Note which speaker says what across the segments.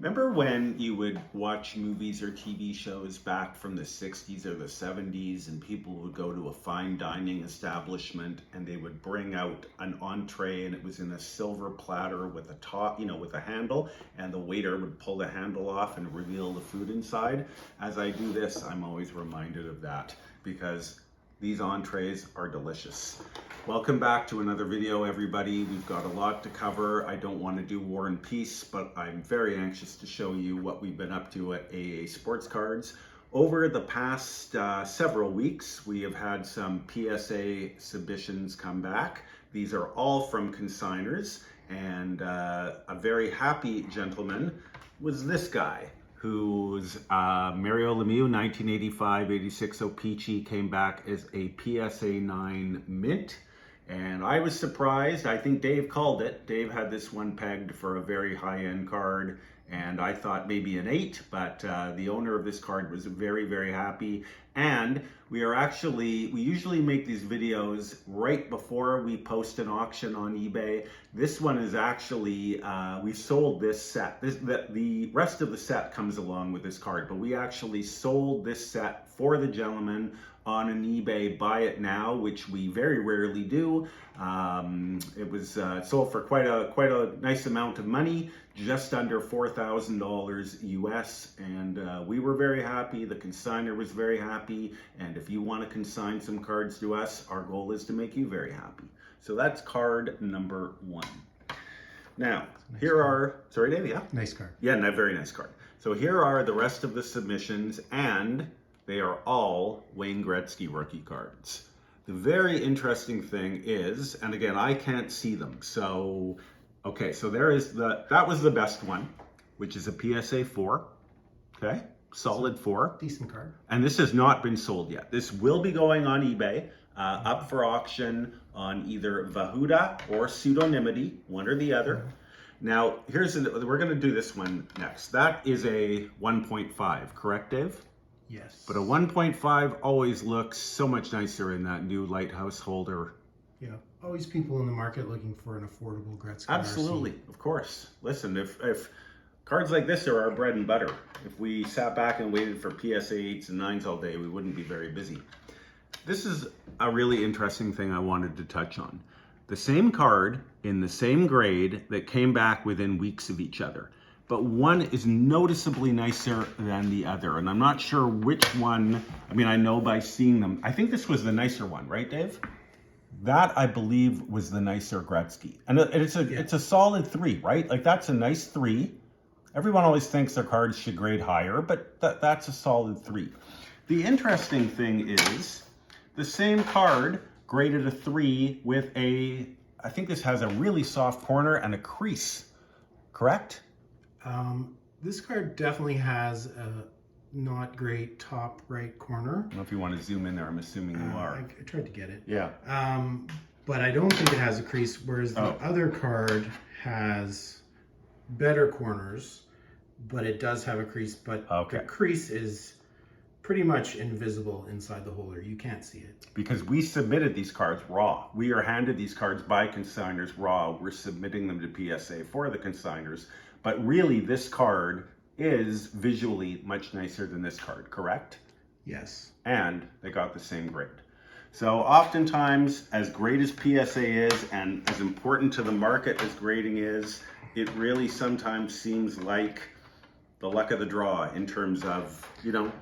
Speaker 1: Remember when you would watch movies or TV shows back from the 60s or the 70s and people would go to a fine dining establishment and they would bring out an entree and it was in a silver platter with a top, with a handle, and the waiter would pull the handle off and reveal the food inside? As I do this, I'm always reminded of that because these entrees are delicious. Welcome back to another video, everybody. We've got a lot to cover. I don't want to do War and Peace, but I'm very anxious to show you what we've been up to at AA Sports Cards. Over the past several weeks, we have had some PSA submissions come back. These are all from consignors, and a very happy gentleman was this guy, whose Mario Lemieux 1985-86 OPC came back as a PSA 9 mint. And I was surprised. I think Dave called it. Dave had this one pegged for a very high-end card, and I thought maybe an 8, but the owner of this card was very, very happy. And we usually make these videos right before we post an auction on eBay. This one is actually, we sold this set. The rest of the set comes along with this card, but we actually sold this set for the gentleman on an eBay buy it now, which we very rarely do. It was sold for quite a nice amount of money, just under $4,000 US, and we were very happy. The consignor was very happy, and if you want to consign some cards to us, our goal is to make you very happy. So that's card number 1. Now, here are, sorry Dave, yeah?
Speaker 2: Nice card.
Speaker 1: Yeah, a very nice card. So here are the rest of the submissions, and they are all Wayne Gretzky rookie cards. The very interesting thing is, and again, I can't see them. So, okay, so that was the best one, which is a PSA 4. Okay, solid 4.
Speaker 2: Decent card.
Speaker 1: And this has not been sold yet. This will be going on eBay, up for auction on either Vahuda or Pseudonymity, one or the other. Now, we're gonna do this one next. That is a 1.5, correct, Dave?
Speaker 2: Yes.
Speaker 1: But a 1.5 always looks so much nicer in that new lighthouse holder.
Speaker 2: Yeah, always people in the market looking for an affordable Gretzky
Speaker 1: Absolutely,
Speaker 2: RC.
Speaker 1: of course. Listen, if cards like this are our bread and butter, if we sat back and waited for PSA 8s and 9s all day, we wouldn't be very busy. This is a really interesting thing I wanted to touch on. The same card in the same grade that came back within weeks of each other, but one is noticeably nicer than the other. And I'm not sure which one. I mean, I know by seeing them. I think this was the nicer one, right, Dave? That, I believe, was the nicer Gretzky. And it's a solid 3, right? Like, that's a nice 3. Everyone always thinks their cards should grade higher, but that's a solid 3. The interesting thing is the same card graded a 3 with I think this has a really soft corner and a crease, correct?
Speaker 2: This card definitely has a not great top right corner.
Speaker 1: I don't know if you want to zoom in there. I'm assuming you are.
Speaker 2: I tried to get it.
Speaker 1: Yeah.
Speaker 2: But I don't think it has a crease, whereas the other card has better corners, but it does have a crease. But the crease is pretty much invisible inside the holder. You can't see it. Because
Speaker 1: we submitted these cards raw. We are handed these cards by consignors raw. We're submitting them to PSA for the consignors. But really, this card is visually much nicer than this card, correct?
Speaker 2: Yes.
Speaker 1: And they got the same grade. So oftentimes, as great as PSA is and as important to the market as grading is, it really sometimes seems like the luck of the draw in terms of,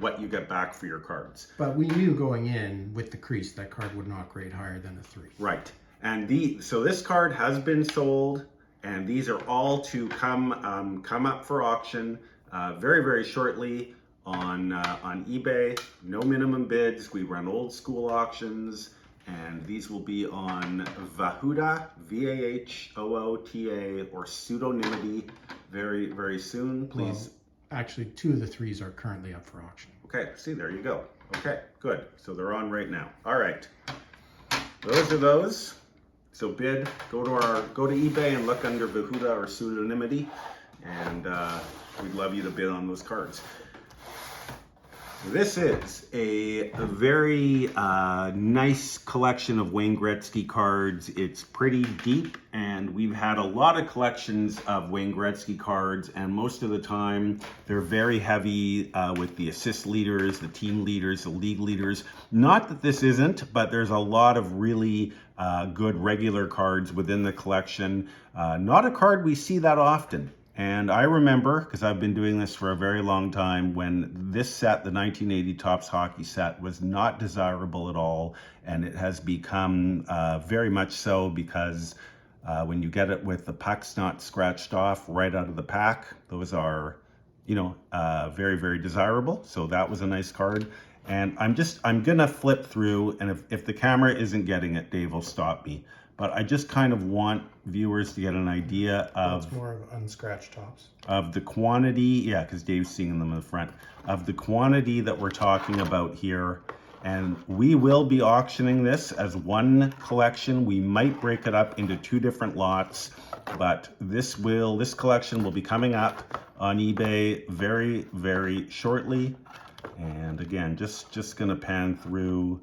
Speaker 1: what you get back for your cards.
Speaker 2: But we knew going in with the crease that card would not grade higher than a 3.
Speaker 1: Right. And so this card has been sold, and these are all to come up for auction very, very shortly on eBay. No minimum bids. We run old school auctions, and these will be on Vahuda, VAHOOTA, or Pseudonymity very, very soon. Please.
Speaker 2: Well, actually, 2 of the 3s are currently up for auction.
Speaker 1: Okay, see, there you go. Okay, good. So they're on right now. All right. Those are those. So bid, go to eBay and look under Vahuda or Pseudonymity, and we'd love you to bid on those cards. This is a very nice collection of Wayne Gretzky cards. It's pretty deep, and we've had a lot of collections of Wayne Gretzky cards, and most of the time they're very heavy with the assist leaders, the team leaders, the league leaders. Not that this isn't, but there's a lot of really good regular cards within the collection. Not a card we see that often. And I remember, because I've been doing this for a very long time, when this set, the 1980 Topps hockey set, was not desirable at all. And it has become very much so, because when you get it with the pucks not scratched off right out of the pack, those are, very, very desirable. So that was a nice card. And I'm gonna flip through, and if the camera isn't getting it, Dave will stop me. But I just kind of want viewers to get an idea of...
Speaker 2: It's more of unscratched tops.
Speaker 1: Of the quantity, yeah, because Dave's seeing them in the front. Of the quantity that we're talking about here. And we will be auctioning this as one collection. We might break it up into 2 different lots. But this collection will be coming up on eBay very, very shortly. And again, just going to pan through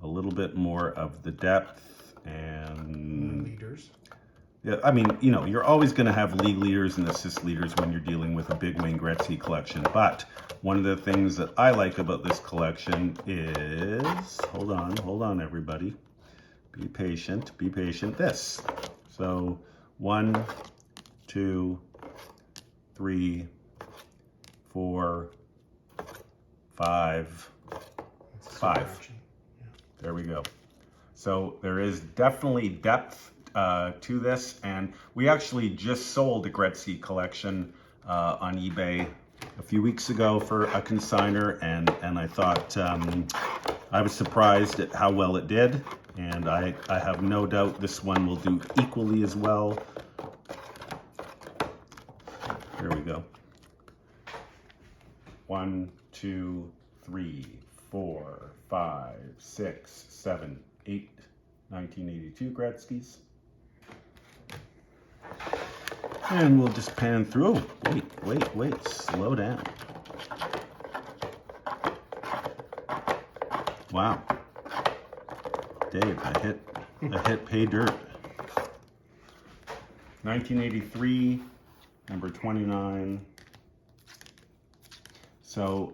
Speaker 1: a little bit more of the depth. And
Speaker 2: leaders.
Speaker 1: Yeah, I mean, you're always going to have league leaders and assist leaders when you're dealing with a big Wayne Gretzky collection. But one of the things that I like about this collection is, hold on, everybody. Be patient, this. So 1, 2, 3, 4, 5. There we go. So there is definitely depth to this, and we actually just sold a Gretzky collection on eBay a few weeks ago for a consignor, and I thought I was surprised at how well it did, and I have no doubt this one will do equally as well. Here we go. 1, 2, 3, 4, 5, 6, 7, 8 1982 Gretzky's. And we'll just pan through. Wait, slow down. Wow. Dave, I hit pay dirt. 1983, number 29. So,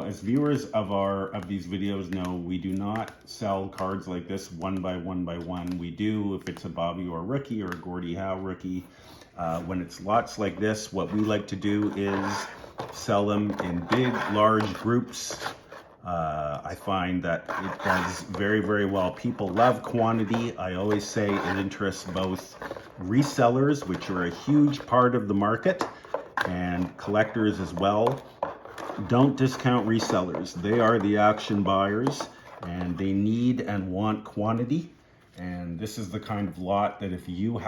Speaker 1: as viewers of these videos know, we do not sell cards like this one by one. We do if it's a Bobby Orr rookie or a Gordie Howe rookie. When it's lots like this, what we like to do is sell them in big, large groups. I find that it does very, very well. People love quantity. I always say it interests both resellers, which are a huge part of the market, and collectors as well. Don't discount resellers. They are the action buyers, and they need and want quantity. And this is the kind of lot that if you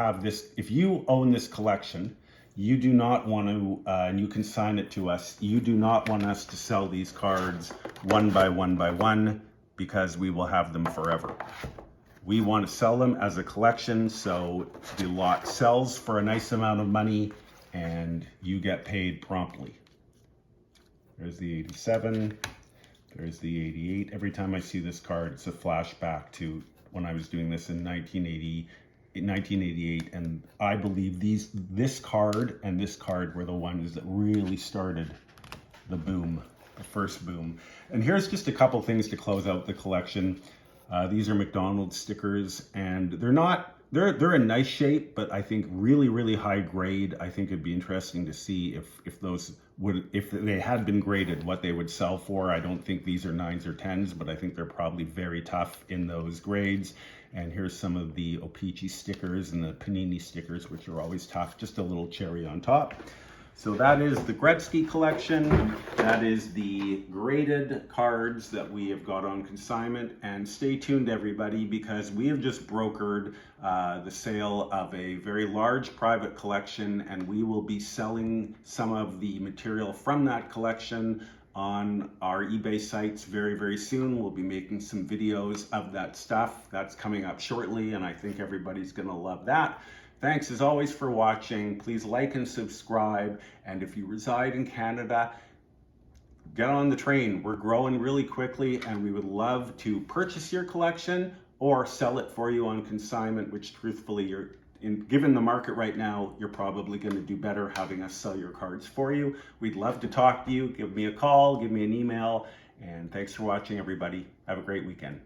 Speaker 1: own this collection, you do not want to, and you can sign it to us, you do not want us to sell these cards one by one, because we will have them forever. We want to sell them as a collection, so the lot sells for a nice amount of money, and you get paid promptly. There's the 87, there's the 88. Every time I see this card, it's a flashback to when I was doing this in 1988, and I believe this card and this card were the ones that really started the boom, the first boom. And here's just a couple things to close out the collection. These are McDonald's stickers, and they're in nice shape, but I think really, really high grade. I think it'd be interesting to see if they had been graded, what they would sell for. I don't think these are 9s or 10s, but I think they're probably very tough in those grades. And here's some of the OPC stickers and the Panini stickers, which are always tough, just a little cherry on top. So that is the Gretzky collection. That is the graded cards that we have got on consignment. And stay tuned, everybody, because we have just brokered the sale of a very large private collection, and we will be selling some of the material from that collection on our eBay sites very, very soon. We'll be making some videos of that stuff. That's coming up shortly, and I think everybody's gonna love that. Thanks as always for watching. Please like and subscribe. And if you reside in Canada, get on the train. We're growing really quickly, and we would love to purchase your collection or sell it for you on consignment, which truthfully, given the market right now, you're probably going to do better having us sell your cards for you. We'd love to talk to you. Give me a call, give me an email, and thanks for watching, everybody. Have a great weekend.